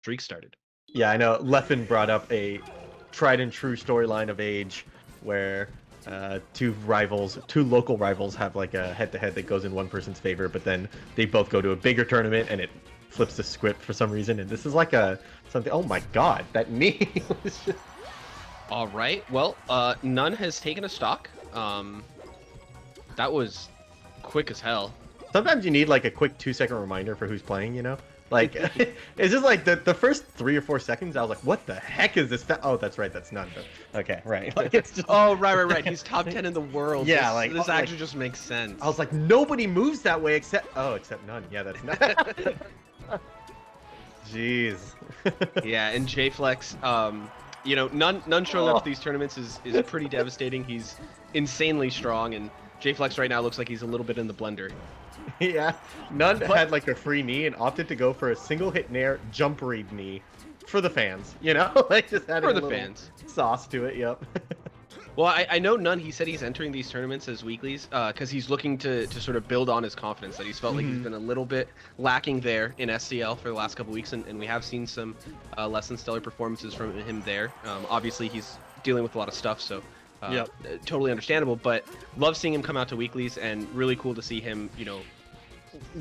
streak started. Yeah, I know. Leffen brought up a tried and true storyline of Age where two local rivals have like a head-to-head that goes in one person's favor, but then they both go to a bigger tournament and it flips the script for some reason. And this is like something. Oh my god, that knee was just... All right. Well, n0ne has taken a stock. That was quick as hell. Sometimes you need like a quick 2-second reminder for who's playing, you know? Like, it's just like the first 3 or 4 seconds, I was like, what the heck is this? Oh, that's right, that's n0ne. Okay, right. Like, it's just... Oh, right. He's top 10 in the world. Yeah, this actually just makes sense. I was like, nobody moves that way except n0ne. Yeah, that's n0ne. Jeez. Yeah, and Jflex, you know, n0ne showing up to these tournaments is pretty devastating. He's insanely strong, and Jflex right now looks like he's a little bit in the blender. Yeah, n0ne had like a free knee and opted to go for a single hit nair jump read knee for the fans, you know? Like just adding For the a little fans. sauce to it, yep. Well, I know n0ne, he said he's entering these tournaments as weeklies because he's looking to sort of build on his confidence, that he's felt like he's been a little bit lacking there in SCL for the last couple weeks, and we have seen some less than stellar performances from him there. Obviously, he's dealing with a lot of stuff, so totally understandable, but love seeing him come out to weeklies, and really cool to see him, you know,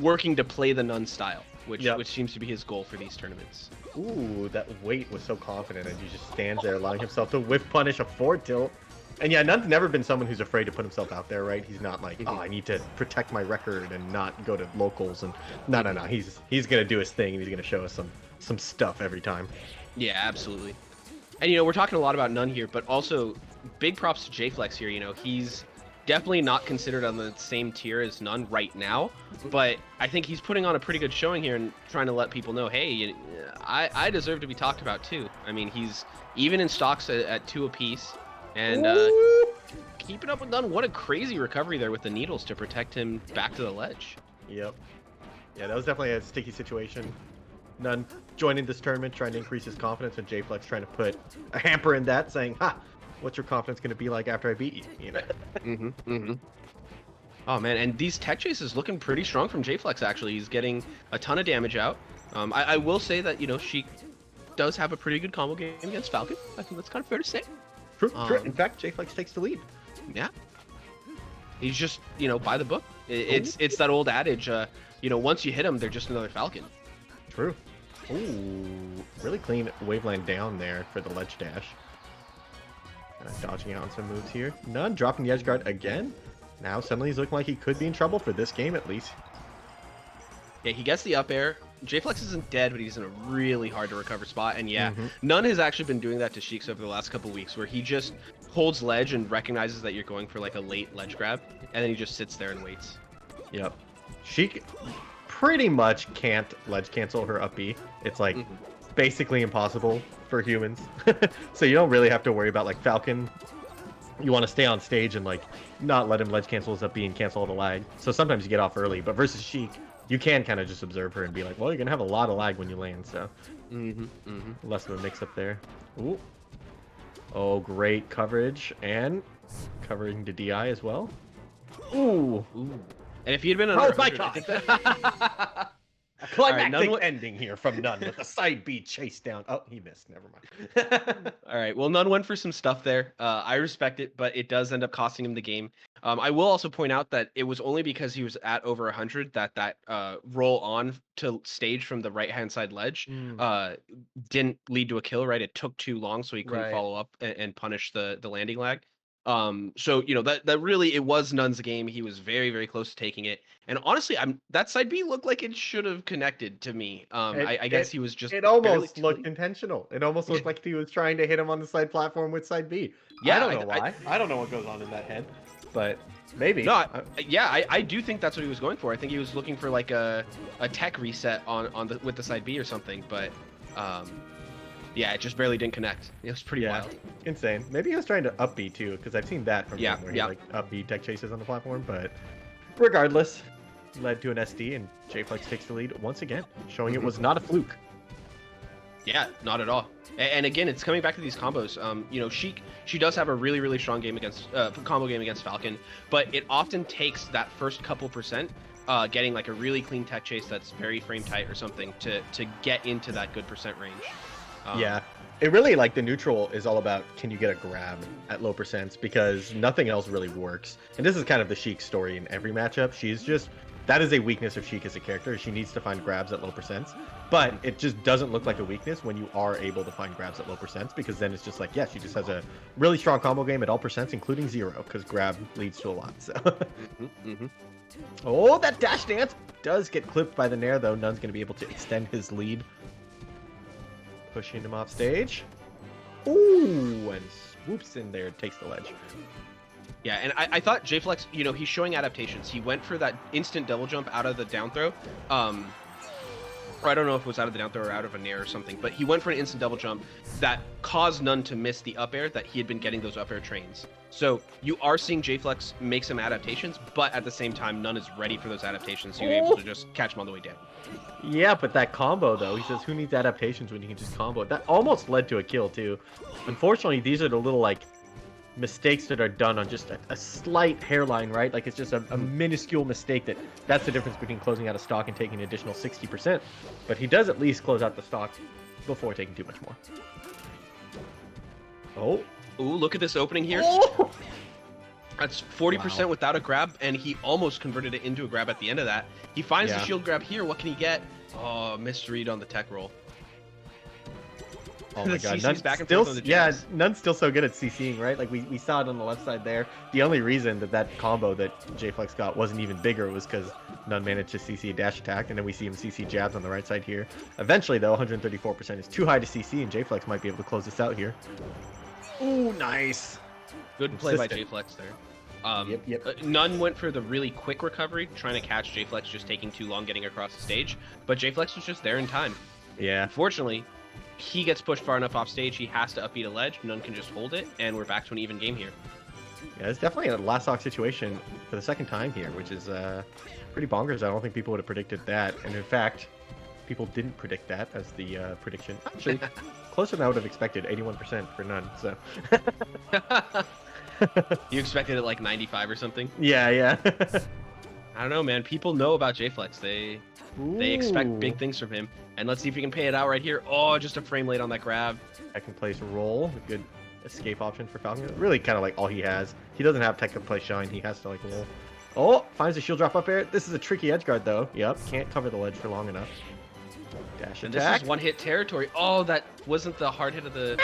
working to play the n0ne style, which seems to be his goal for these tournaments. Ooh, that weight was so confident, and he just stands there allowing himself to whiff punish a forward tilt. And yeah, n0ne's never been someone who's afraid to put himself out there, right? He's not like, oh, I need to protect my record and not go to locals. And no. He's gonna do his thing, and he's gonna show us some stuff every time. Yeah, absolutely. And you know, we're talking a lot about n0ne here, but also big props to Jflex here. You know, he's definitely not considered on the same tier as n0ne right now, but I think he's putting on a pretty good showing here and trying to let people know, hey, I deserve to be talked about too. I mean, he's even in stocks at 2 apiece, and keeping up with n0ne. What a crazy recovery there with the needles to protect him back to the ledge. Yep. Yeah, that was definitely a sticky situation. n0ne joining this tournament, trying to increase his confidence, and Jflex trying to put a hamper in that, saying, ha, what's your confidence going to be like after I beat you? You know? Oh man, and these tech chases looking pretty strong from Jflex. Actually, he's getting a ton of damage out. I will say that, you know, Sheik does have a pretty good combo game against Falcon. I think that's kind of fair to say. True. In fact, Jflex takes the lead. Yeah. He's just, you know, by the book. It's that old adage, you know, once you hit him, they're just another Falcon. True. Ooh, really clean waveland down there for the ledge dash. Dodging out on some moves here. n0ne dropping the edge guard again. Now suddenly he's looking like he could be in trouble for this game at least. Yeah, he gets the up air. Jflex isn't dead, but he's in a really hard to recover spot. And yeah, n0ne has actually been doing that to Sheiks over the last couple weeks, where he just holds ledge and recognizes that you're going for like a late ledge grab, and then he just sits there and waits. Yep. Sheik pretty much can't ledge cancel her up B. It's like basically impossible for humans. So you don't really have to worry about like Falcon. You want to stay on stage and like not let him ledge cancel his up B and cancel all the lag. So sometimes you get off early, but versus Sheik, you can kind of just observe her and be like, well, you're gonna have a lot of lag when you land, so less of a mix up there. Ooh. Oh, great coverage, and covering the DI as well. Ooh. And if he had been under my 100, god! I think that... Climactic ending here from n0ne with the side B chase down. Oh, he missed. Never mind. All right. Well, n0ne went for some stuff there. I respect it, but it does end up costing him the game. I will also point out that it was only because he was at over 100 that roll on to stage from the right-hand side ledge didn't lead to a kill, right? It took too long, so he couldn't follow up and punish the landing lag. So, you know, that really, it was n0ne's game. He was very, very close to taking it. And honestly, that side B looked like it should have connected to me. I guess he was just... It almost looked intentional. It almost looked like he was trying to hit him on the side platform with side B. Yeah, I don't know why. I don't know what goes on in that head, but maybe. No, I do think that's what he was going for. I think he was looking for like a tech reset with the side B or something, but... yeah, it just barely didn't connect. It was pretty wild. Insane. Maybe he was trying to up B too, because I've seen that from him where he like up B tech chases on the platform, but regardless, led to an SD, and Jflex takes the lead once again, showing it was not a fluke. Yeah, not at all. And again, it's coming back to these combos. You know, Sheik, she does have a really, really strong game against combo game against Falcon, but it often takes that first couple percent getting like a really clean tech chase that's very frame tight or something to get into that good percent range. Yeah, it really, like, the neutral is all about, can you get a grab at low percents, because nothing else really works. And this is kind of the Sheik story in every matchup. She's just, that is a weakness of Sheik as a character. She needs to find grabs at low percents, but it just doesn't look like a weakness when you are able to find grabs at low percents, because then it's just like, yeah, she just has a really strong combo game at all percents, including 0, because grab leads to a lot. So, oh, that dash dance does get clipped by the Nair, though. n0ne's going to be able to extend his lead. Pushing him off stage. Ooh, and swoops in there, takes the ledge. Yeah, and I thought Jflex, you know, he's showing adaptations. He went for that instant double jump out of the down throw. Or I don't know if it was out of the down throw or out of a nair or something, but he went for an instant double jump that caused n0ne to miss the up air that he had been getting those up air trains. So you are seeing Jflex make some adaptations, but at the same time, n0ne is ready for those adaptations, so you're able to just catch him on the way down. Yeah, but that combo, though, he says, who needs adaptations when you can just combo it? That almost led to a kill, too. Unfortunately, these are the little, like, mistakes that are done on just a slight hairline, right? Like, it's just a minuscule mistake that's the difference between closing out a stock and taking an additional 60%. But he does at least close out the stock before taking too much more. Oh. Ooh, look at this opening here. Oh! That's 40% without a grab, and he almost converted it into a grab at the end of that. He finds the shield grab here. What can he get? Oh, misread on the tech roll. Oh my god, CC's back and forth on the jabs. n0ne's still so good at CCing, right? Like, we saw it on the left side there. The only reason that combo that Jflex got wasn't even bigger was because n0ne managed to CC a dash attack, and then we see him CC jabs on the right side here. Eventually, though, 134% is too high to CC, and Jflex might be able to close this out here. Ooh, nice. Good play by Jflex there. n0ne went for the really quick recovery, trying to catch Jflex just taking too long getting across the stage, but Jflex was just there in time. Yeah. Unfortunately, he gets pushed far enough off stage, he has to upbeat a ledge, n0ne can just hold it, and we're back to an even game here. Yeah, it's definitely a last stock situation for the second time here, which is pretty bonkers. I don't think people would have predicted that, and in fact, people didn't predict that as the prediction. Actually, closer than I would have expected, 81% for n0ne, so... You expected it like 95 or something? Yeah. I don't know, man. People know about Jflex. They expect big things from him. And let's see if he can pay it out right here. Oh, just a frame late on that grab. Second place roll. A good escape option for Falcon. Really kind of like all he has. He doesn't have second place shine. He has to like roll. Oh, finds a shield drop up air. This is a tricky edge guard though. Yep, can't cover the ledge for long enough. Dash and attack. This is one hit territory. Oh, that wasn't the hard hit of the...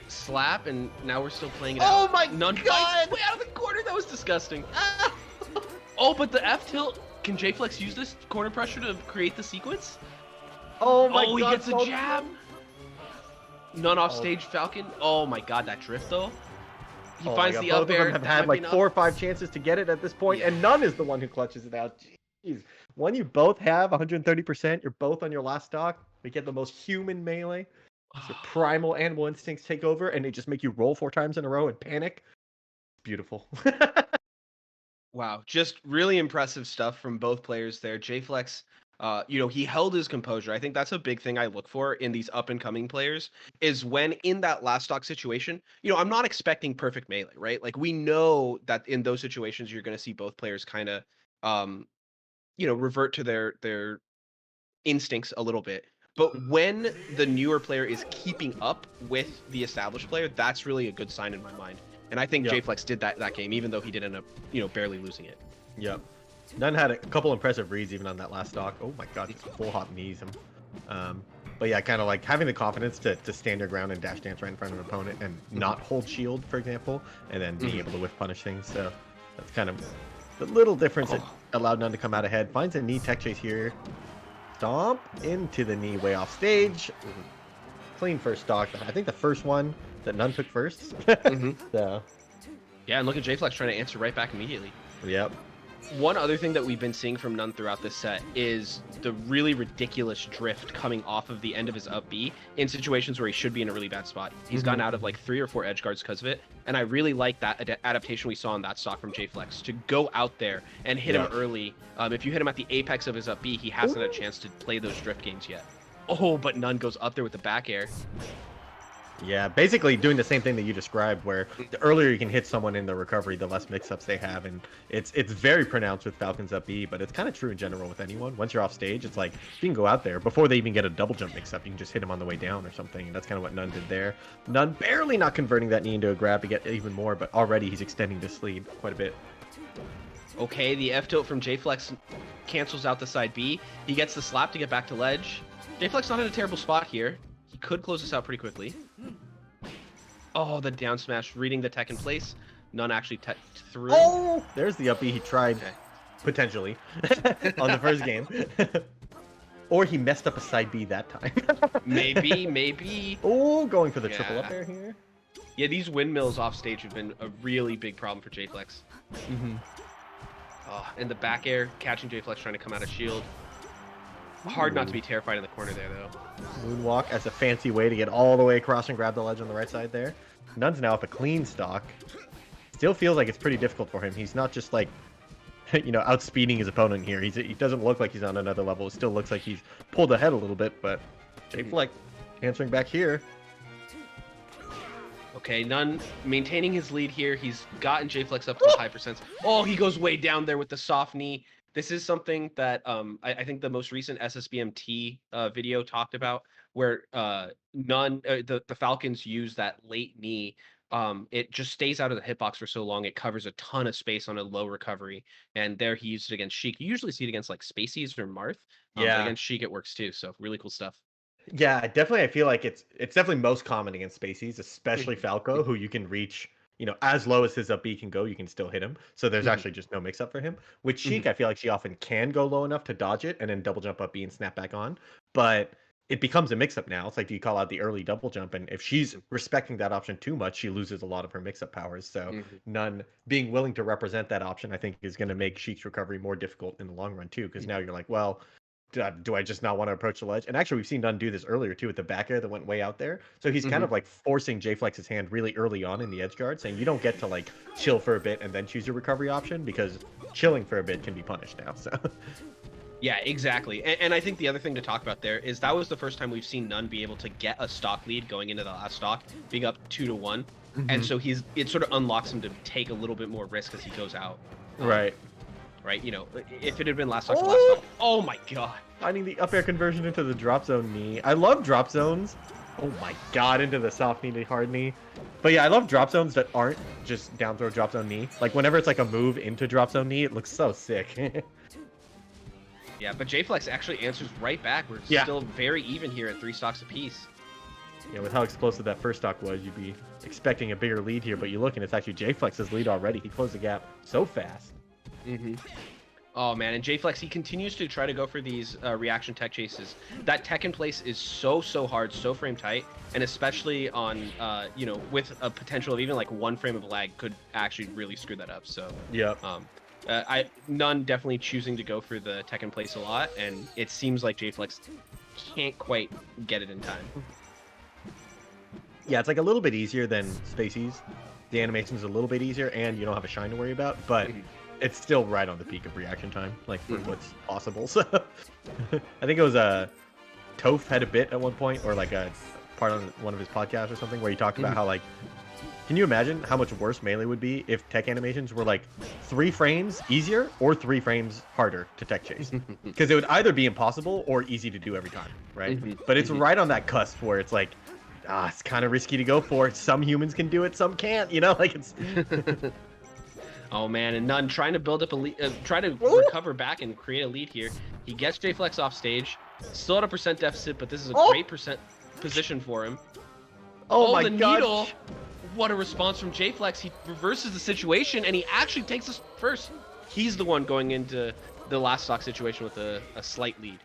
slap, and now we're still playing it out. Oh my n0ne god! Way out of the corner. That was disgusting. Oh, but the F tilt. Can Jflex use this corner pressure to create the sequence? Oh my god! Oh, he gets a jab. n0ne off stage, Falcon. Oh my god, that drift though. He finds the up air. Both of them have had like 4 or 5 chances to get it at this point, and n0ne is the one who clutches it out. Jeez. When you both have 130%, you're both on your last stock. We get the most human melee. Your primal animal instincts take over, and they just make you roll 4 times in a row and panic. Beautiful. Wow, just really impressive stuff from both players there. Jflex, you know, he held his composure. I think that's a big thing I look for in these up-and-coming players, is when in that last stock situation, you know, I'm not expecting perfect melee, right? Like, we know that in those situations, you're going to see both players kind of, you know, revert to their instincts a little bit. But when the newer player is keeping up with the established player, that's really a good sign in my mind. And I think Jflex did that game, even though he did end up, you know, barely losing it. Yep. n0ne had a couple impressive reads even on that last stock. Oh my god, just full hop knees him. But yeah, kind of like having the confidence to stand your ground and dash dance right in front of an opponent and not hold shield, for example, and then being able to whiff punish things. So that's kind of the little difference that allowed n0ne to come out ahead. Finds a knee tech chase here. Stomp into the knee way off stage. Clean first stock. I think the first one that n0ne took first. So. Yeah, and look at Jflex trying to answer right back immediately. Yep. One other thing that we've been seeing from n0ne throughout this set is the really ridiculous drift coming off of the end of his up B in situations where he should be in a really bad spot. He's gotten out of like 3 or 4 edge guards because of it, and I really like that adaptation we saw in that stock from Jflex to go out there and hit him early. If you hit him at the apex of his up B, he hasn't had a chance to play those drift games yet. Oh, but n0ne goes up there with the back air. Yeah, basically doing the same thing that you described, where the earlier you can hit someone in the recovery, the less mix-ups they have, and it's very pronounced with Falcons up B, but it's kind of true in general with anyone. Once you're off stage, it's like you can go out there before they even get a double jump mix-up, you can just hit them on the way down or something, and that's kind of what n0ne did there. n0ne barely not converting that knee into a grab to get even more, but already he's extending this lead quite a bit. Okay, the F tilt from Jflex cancels out the side B. He gets the slap to get back to ledge. Jflex not in a terrible spot here. He could close this out pretty quickly. Oh, the down smash, reading the tech in place. n0ne actually tech through. Oh! There's the up B he tried, potentially, on the first game. Or he messed up a side B that time. Maybe. Oh, going for the triple up air here. Yeah, these windmills off stage have been a really big problem for Jflex. Oh, and the back air, catching Jflex trying to come out of shield. Hard not to be terrified in the corner there, though. Moonwalk as a fancy way to get all the way across and grab the ledge on the right side there. n0ne's now up a clean stock. Still feels like it's pretty difficult for him. He's not just like, outspeeding his opponent here. He doesn't look like he's on another level. It still looks like he's pulled ahead a little bit, but Jflex answering back here. Okay, n0ne maintaining his lead here. He's gotten Jflex up to the high percents. Oh, he goes way down there with the soft knee. This is something that I think the most recent SSBM video talked about, where n0ne, the Falcons use that late knee. It just stays out of the hitbox for so long. It covers a ton of space on a low recovery. And there he used it against Sheik. You usually see it against like Spaceys or Marth. But against Sheik it works too. So really cool stuff. Yeah, definitely. I feel like it's definitely most common against Spaceys, especially Falco, who you can reach, as low as his up B can go, you can still hit him. So there's actually just no mix up for him. With Sheik, I feel like she often can go low enough to dodge it and then double jump up B and snap back on. But it becomes a mix up now. It's like, do you call out the early double jump? And if she's respecting that option too much, she loses a lot of her mix up powers. So n0ne being willing to represent that option, I think, is going to make Sheik's recovery more difficult in the long run too. Because now you're like, well, do I just not want to approach the ledge? And actually, we've seen n0ne do this earlier too with the back air that went way out there. So he's kind of like forcing Jflex's hand really early on in the edge guard, saying you don't get to like chill for a bit and then choose your recovery option, because chilling for a bit can be punished now. So yeah, exactly. And I think the other thing to talk about there is that was the first time we've seen n0ne be able to get a stock lead going into the last stock, being up 2-1. And so it sort of unlocks him to take a little bit more risk as he goes out. Right. Right, if it had been last stock to last stock. Oh my god. Finding the up air conversion into the drop zone knee. I love drop zones. Oh my god, into the soft knee to hard knee. But yeah, I love drop zones that aren't just down throw drop zone knee. Like whenever it's like a move into drop zone knee, it looks so sick. Yeah, but Jflex actually answers right back. We're still very even here at 3 stocks apiece. Yeah, with how explosive that first stock was, you'd be expecting a bigger lead here, but you look and it's actually Jflex's lead already. He closed the gap so fast. Oh man, and Jflex, he continues to try to go for these reaction tech chases. That tech in place is so hard, so frame tight, and especially on with a potential of even like 1 frame of lag could actually really screw that up. So n0ne definitely choosing to go for the tech in place a lot, and it seems like Jflex can't quite get it in time. Yeah, it's like a little bit easier than Spaceys. The animation's a little bit easier, and you don't have a shine to worry about, but it's still right on the peak of reaction time, like for what's possible. So I think it was Toph had a bit at one point, or like a part on one of his podcasts or something, where he talked about how like, can you imagine how much worse Melee would be if tech animations were like 3 frames easier or 3 frames harder to tech chase? Because it would either be impossible or easy to do every time, right? But it's right on that cusp where it's like, it's kind of risky to go for. Some humans can do it, some can't, like it's... Oh man, and n0ne trying to build up a lead, try to recover back and create a lead here. He gets Jflex off stage, still at a percent deficit, but this is a great position for him. Oh my god! Needle! What a response from Jflex. He reverses the situation, and he actually takes us first. He's the one going into the last stock situation with a slight lead.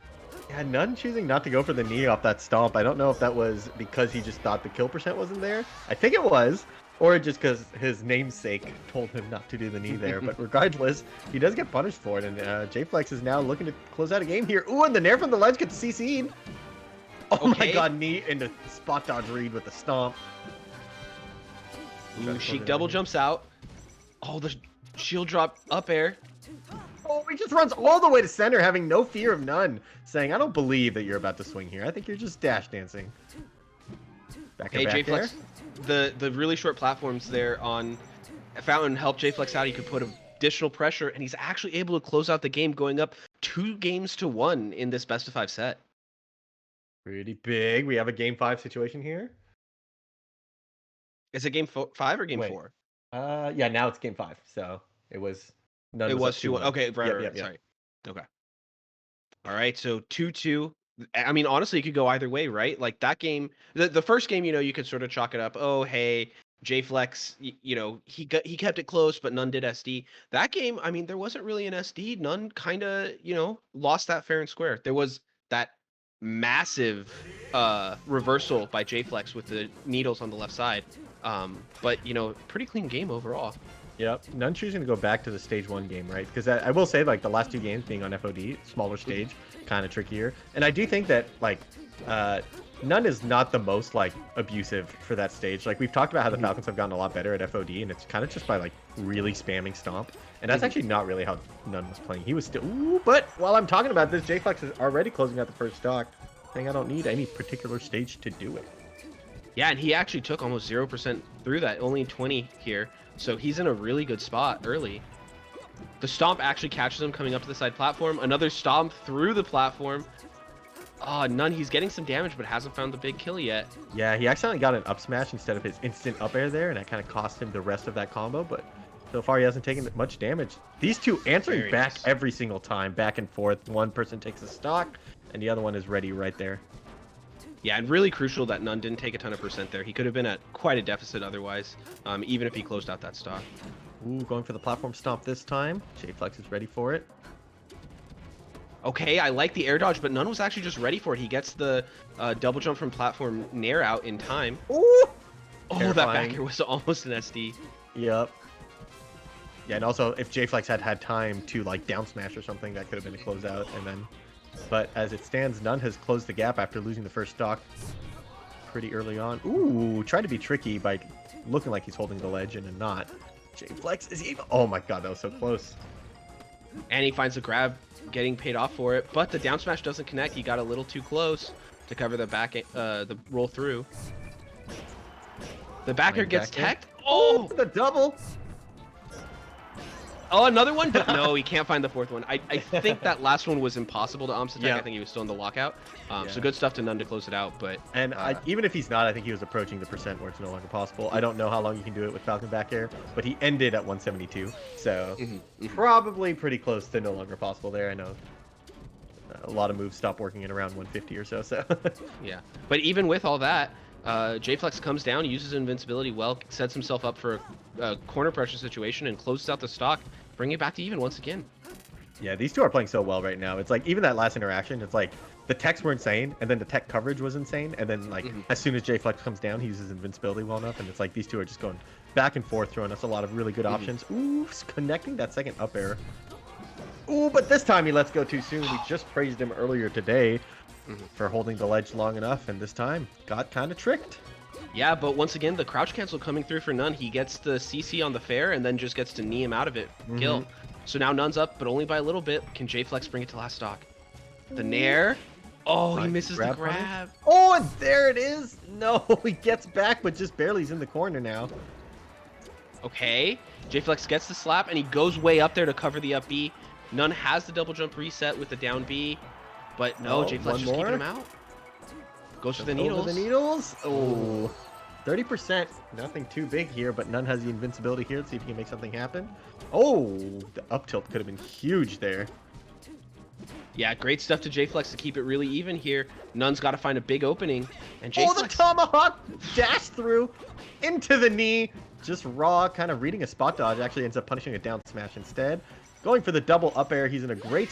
Yeah, n0ne choosing not to go for the knee off that stomp. I don't know if that was because he just thought the kill percent wasn't there. I think it was. Or just because his namesake told him not to do the knee there. But regardless, he does get punished for it. And Jflex is now looking to close out a game here. Ooh, and the nair from the ledge gets CC'd. Oh my god, knee into spot dodge read with the stomp. Ooh, Sheik double jumps out. Oh, the shield drop up air. Oh, he just runs all the way to center, having no fear of n0ne. Saying, I don't believe that you're about to swing here. I think you're just dash dancing. Back Hey, back there. Jflex, the really short platforms there on Fountain helped Jflex out. He could put additional pressure, and he's actually able to close out the game, going up 2-1 in this best of 5 set. Pretty big. We have a game 5 situation here. Is it game 5 or game 4? Yeah, now it's game 5. So it was It was 2-1. 2-1. Okay, right, Yep. sorry. Okay. All right, so 2-2. I mean, honestly, it could go either way, right? Like that game, the first game, you could sort of chalk it up. Oh, hey, Jflex, he kept it close, but n0ne did SD. That game, I mean, there wasn't really an SD. n0ne kind of, lost that fair and square. There was that massive reversal by Jflex with the needles on the left side. But pretty clean game overall. Yep, n0ne choosing to go back to the stage 1 game, right? Because I will say, like, the last 2 games being on FOD, smaller stage, kind of trickier. And I do think that, like, n0ne is not the most, like, abusive for that stage. Like, we've talked about how the Falcons have gotten a lot better at FOD, and it's kind of just by, like, really spamming Stomp. And that's actually not really how n0ne was playing. He was still... Ooh, but while I'm talking about this, Jflex is already closing out the first stock, saying I don't need any particular stage to do it. Yeah, and he actually took almost 0% through that, only 20 here. So he's in a really good spot early. The stomp actually catches him coming up to the side platform. Another stomp through the platform. Oh, n0ne, he's getting some damage, but hasn't found the big kill yet. Yeah, he accidentally got an up smash instead of his instant up air there, and that kind of cost him the rest of that combo, but so far he hasn't taken much damage. These two answering back every single time, back and forth. One person takes a stock, and the other one is ready right there. Yeah, and really crucial that n0ne didn't take a ton of percent there. He could have been at quite a deficit otherwise, even if he closed out that stock. Ooh, going for the platform stomp this time. Jflex is ready for it. Okay, I like the air dodge, but n0ne was actually just ready for it. He gets the double jump from platform nair out in time. Ooh! Oh, terrifying. That back air was almost an SD. Yep. Yeah, and also if Jflex had time to like down smash or something, that could have been a closeout, and then... But as it stands, n0ne has closed the gap after losing the first stock pretty early on. Ooh, trying to be tricky by looking like he's holding the ledge and not. Jflex is even... Oh my god, that was so close. And he finds the grab, getting paid off for it, but the down smash doesn't connect. He got a little too close to cover the the roll through. The back air gets teched. Oh, the double. Oh, another one, but no, he can't find the fourth one. I think that last one was impossible to Amsterdam. Yeah. I think he was still in the lockout. So good stuff to n0ne to close it out. But even if he's not, I think he was approaching the percent where it's no longer possible. I don't know how long you can do it with Falcon back air, but he ended at 172. So probably pretty close to no longer possible there. I know a lot of moves stop working at around 150 or so. So yeah, but even with all that, Jflex comes down, uses invincibility well, sets himself up for a corner pressure situation, and closes out the stock, bringing it back to even once again. Yeah, these two are playing so well right now. It's like even that last interaction, it's like the techs were insane, and then the tech coverage was insane, and then like as soon as Jflex comes down, he uses invincibility well enough, and it's like these two are just going back and forth, throwing us a lot of really good options. Ooh, connecting that second up air. Ooh, but this time he lets go too soon. We just praised him earlier today for holding the ledge long enough, and this time got kind of tricked. Yeah, but once again, the crouch cancel coming through for n0ne. He gets the CC on the fair and then just gets to knee him out of it. Kill. So now n0ne's up, but only by a little bit. Can Jflex bring it to last stock? The nair. Oh, he misses the grab. Oh, and there it is. No, he gets back, but just barely is in the corner now. Okay. Jflex gets the slap, and he goes way up there to cover the up B. n0ne has the double jump reset with the down B. But no, Jflex just keeping him out. Goes for the needles. Oh, 30%. Nothing too big here, but n0ne has the invincibility here. Let's see if he can make something happen. Oh, the up tilt could have been huge there. Yeah, great stuff to Jflex to keep it really even here. n0ne's got to find a big opening. And Jflex... Oh, the tomahawk dash through into the knee. Just raw, kind of reading a spot dodge. Actually ends up punishing a down smash instead. Going for the double up air. He's in a great